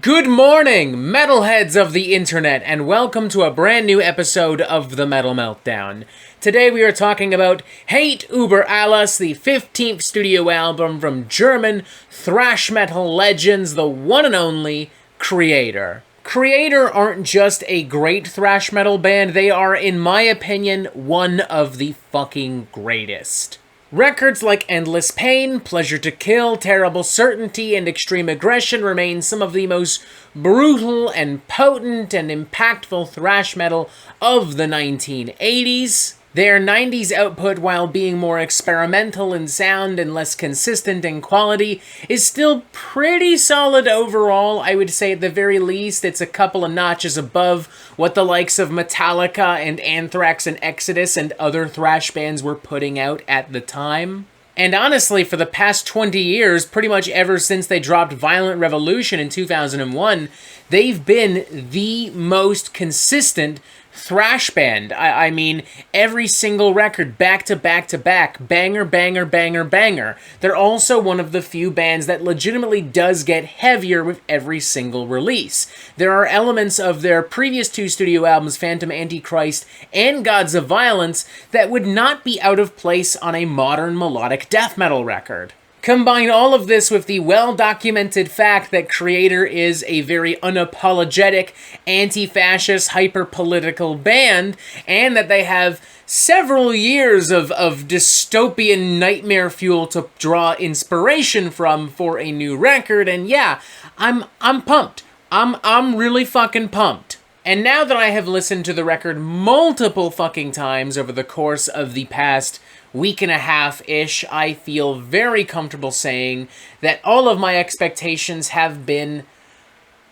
Good morning, metalheads of the internet, and welcome to a brand new episode of the Metal Meltdown. Today we are talking about Hate Über Alles, the 15th studio album from German thrash metal legends, the one and only Kreator. Kreator aren't just a great thrash metal band, they are, in my opinion, one of the fucking greatest. Records like Endless Pain, Pleasure to Kill, Terrible Certainty, and Extreme Aggression remain some of the most brutal and potent and impactful thrash metal of the 1980s. Their 90s output, while being more experimental in sound and less consistent in quality, is still pretty solid overall. I would say at the very least it's a couple of notches above what the likes of Metallica and Anthrax and Exodus and other thrash bands were putting out at the time. And honestly, for the past 20 years, pretty much ever since they dropped Violent Revolution in 2001, they've been the most consistent thrash band. I mean, every single record, back to back to back, banger, banger, banger, banger. They're also one of the few bands that legitimately does get heavier with every single release. There are elements of their previous two studio albums, Phantom Antichrist and Gods of Violence, that would not be out of place on a modern melodic death metal record. Combine all of this with the well-documented fact that Kreator is a very unapologetic, anti-fascist, hyper-political band, and that they have several years of dystopian nightmare fuel to draw inspiration from for a new record, and yeah, I'm pumped. I'm really fucking pumped. And now that I have listened to the record multiple fucking times over the course of the past week and a half-ish, I feel very comfortable saying that all of my expectations have been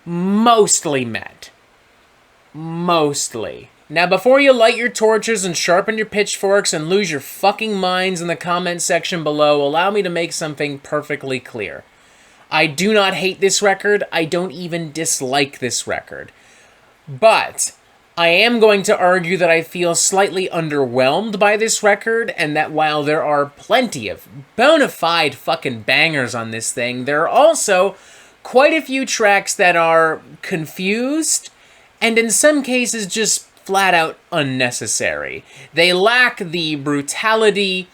mostly met. Mostly. Now, before you light your torches and sharpen your pitchforks and lose your fucking minds in the comment section below, allow me to make something perfectly clear. I do not hate this record. I don't even dislike this record. But I am going to argue that I feel slightly underwhelmed by this record, and that while there are plenty of bona fide fucking bangers on this thing, there are also quite a few tracks that are confused, and in some cases just flat out unnecessary. They lack the brutality,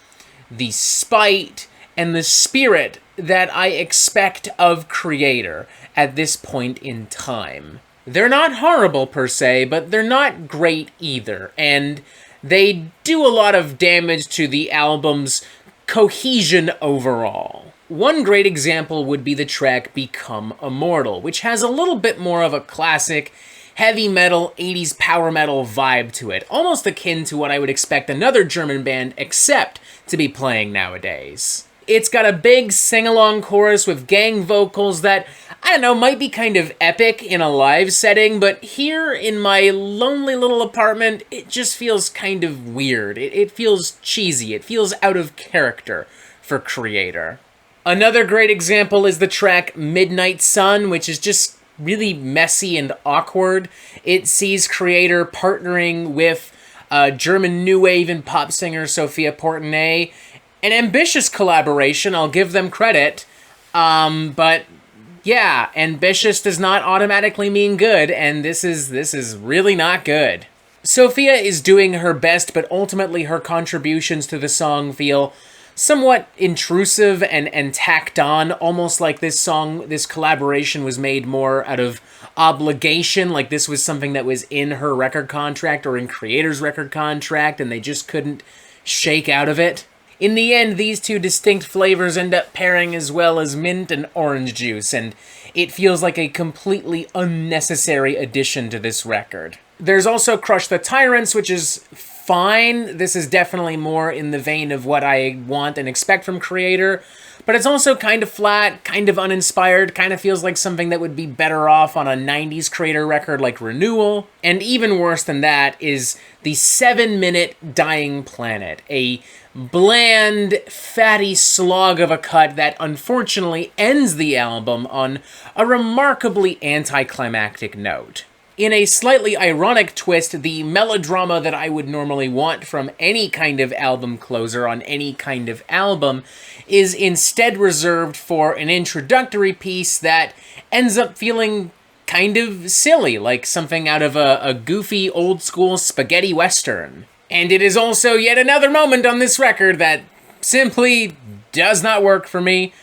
the spite, and the spirit that I expect of Kreator at this point in time. They're not horrible per se, but they're not great either, and they do a lot of damage to the album's cohesion overall. One great example would be the track Become Immortal, which has a little bit more of a classic heavy metal, 80s power metal vibe to it, almost akin to what I would expect another German band Accept to be playing nowadays. It's got a big sing-along chorus with gang vocals that, I don't know, might be kind of epic in a live setting, but here in my lonely little apartment, it just feels kind of weird. It feels cheesy. It feels out of character for Kreator. Another great example is the track Midnight Sun, which is just really messy and awkward. It sees Kreator partnering with German new wave and pop singer Sophia Portenay. An ambitious collaboration, I'll give them credit, but yeah, ambitious does not automatically mean good, and this is really not good. Sophia is doing her best, but ultimately her contributions to the song feel somewhat intrusive and tacked on, almost like this collaboration was made more out of obligation, like this was something that was in her record contract or in Kreator's record contract, and they just couldn't shake out of it. In the end, these two distinct flavors end up pairing as well as mint and orange juice, and it feels like a completely unnecessary addition to this record. There's also Crush the Tyrants, which is fine. This is definitely more in the vein of what I want and expect from Kreator, but it's also kind of flat, kind of uninspired, kind of feels like something that would be better off on a 90s Kreator record like Renewal. And even worse than that is the 7-minute Dying Planet, a bland, fatty slog of a cut that unfortunately ends the album on a remarkably anticlimactic note. In a slightly ironic twist, the melodrama that I would normally want from any kind of album closer on any kind of album is instead reserved for an introductory piece that ends up feeling kind of silly, like something out of a goofy old-school spaghetti western. And it is also yet another moment on this record that simply does not work for me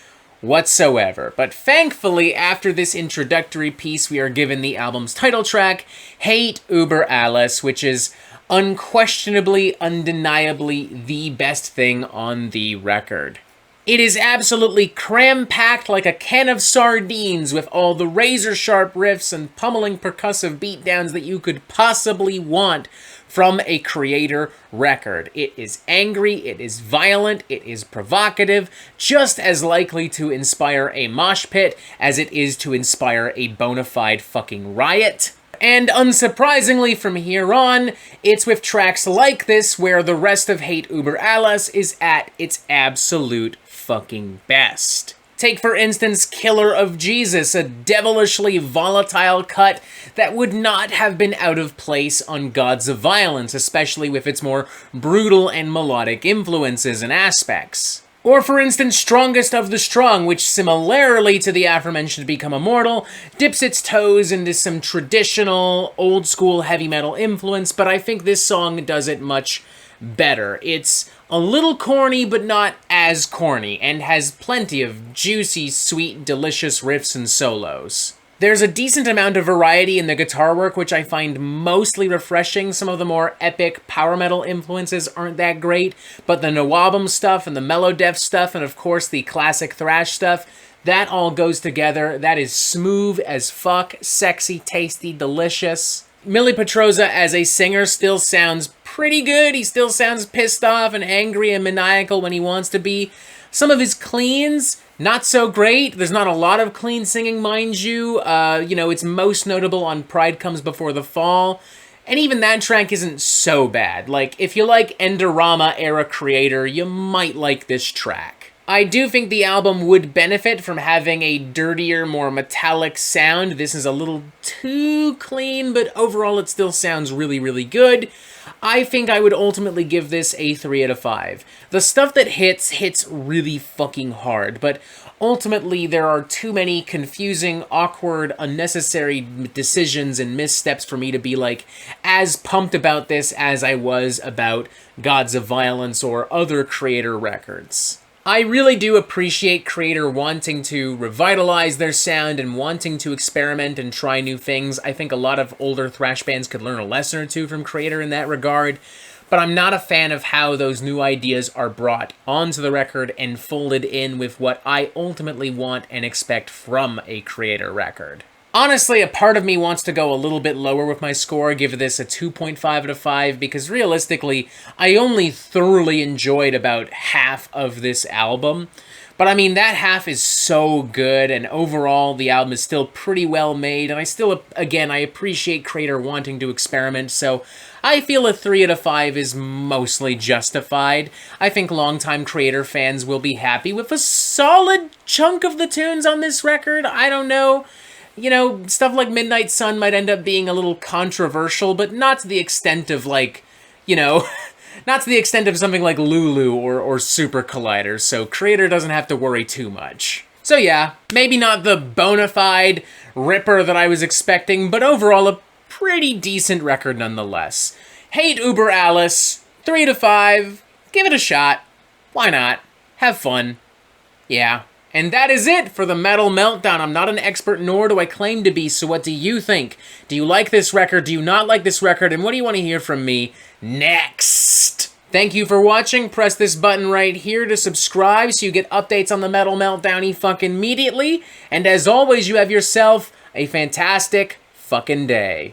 whatsoever. But thankfully, after this introductory piece, we are given the album's title track, Hate Über Alles, which is unquestionably, undeniably the best thing on the record. It is absolutely cram-packed like a can of sardines with all the razor-sharp riffs and pummeling percussive beatdowns that you could possibly want from a Kreator record. It is angry, it is violent, it is provocative, just as likely to inspire a mosh pit as it is to inspire a bona fide fucking riot. And unsurprisingly, from here on, it's with tracks like this where the rest of Hate Über Alles is at its absolute fucking best. Take, for instance, Killer of Jesus, a devilishly volatile cut that would not have been out of place on Gods of Violence, especially with its more brutal and melodic influences and aspects. Or, for instance, Strongest of the Strong, which, similarly to the aforementioned Become Immortal, dips its toes into some traditional, old-school heavy metal influence, but I think this song does it much better. It's a little corny, but not as corny, and has plenty of juicy, sweet, delicious riffs and solos. There's a decent amount of variety in the guitar work, which I find mostly refreshing. Some of the more epic power metal influences aren't that great, but the Nawabum stuff and the Mellodeath stuff, and of course the classic thrash stuff, that all goes together. That is smooth as fuck, sexy, tasty, delicious. Millie Petroza as a singer still sounds pretty good. He still sounds pissed off and angry and maniacal when he wants to be. Some of his cleans, not so great. There's not a lot of clean singing, mind you. It's most notable on Pride Comes Before the Fall. And even that track isn't so bad. Like, if you like Endorama era Kreator, you might like this track. I do think the album would benefit from having a dirtier, more metallic sound. This is a little too clean, but overall it still sounds really, really good. I think I would ultimately give this a 3 out of 5. The stuff that hits really fucking hard, but ultimately there are too many confusing, awkward, unnecessary decisions and missteps for me to be like as pumped about this as I was about Gods of Violence or other Kreator records. I really do appreciate Kreator wanting to revitalize their sound and wanting to experiment and try new things. I think a lot of older thrash bands could learn a lesson or two from Kreator in that regard, but I'm not a fan of how those new ideas are brought onto the record and folded in with what I ultimately want and expect from a Kreator record. Honestly, a part of me wants to go a little bit lower with my score, give this a 2.5 out of 5, because realistically, I only thoroughly enjoyed about half of this album. But I mean, that half is so good, and overall, the album is still pretty well made, and I still, again, I appreciate Kreator wanting to experiment, so I feel a 3 out of 5 is mostly justified. I think longtime Kreator fans will be happy with a solid chunk of the tunes on this record. I don't know. You know, stuff like Midnight Sun might end up being a little controversial, but not to the extent of, like, not to the extent of something like Lulu or Super Collider, so Kreator doesn't have to worry too much. So yeah, maybe not the bona fide ripper that I was expecting, but overall a pretty decent record nonetheless. Hate Über Alles, 3 out of 5, give it a shot. Why not? Have fun. Yeah. And that is it for the Metal Meltdown. I'm not an expert, nor do I claim to be, so what do you think? Do you like this record? Do you not like this record? And what do you want to hear from me next? Thank you for watching. Press this button right here to subscribe so you get updates on the Metal Meltdown fucking immediately. And as always, you have yourself a fantastic fucking day.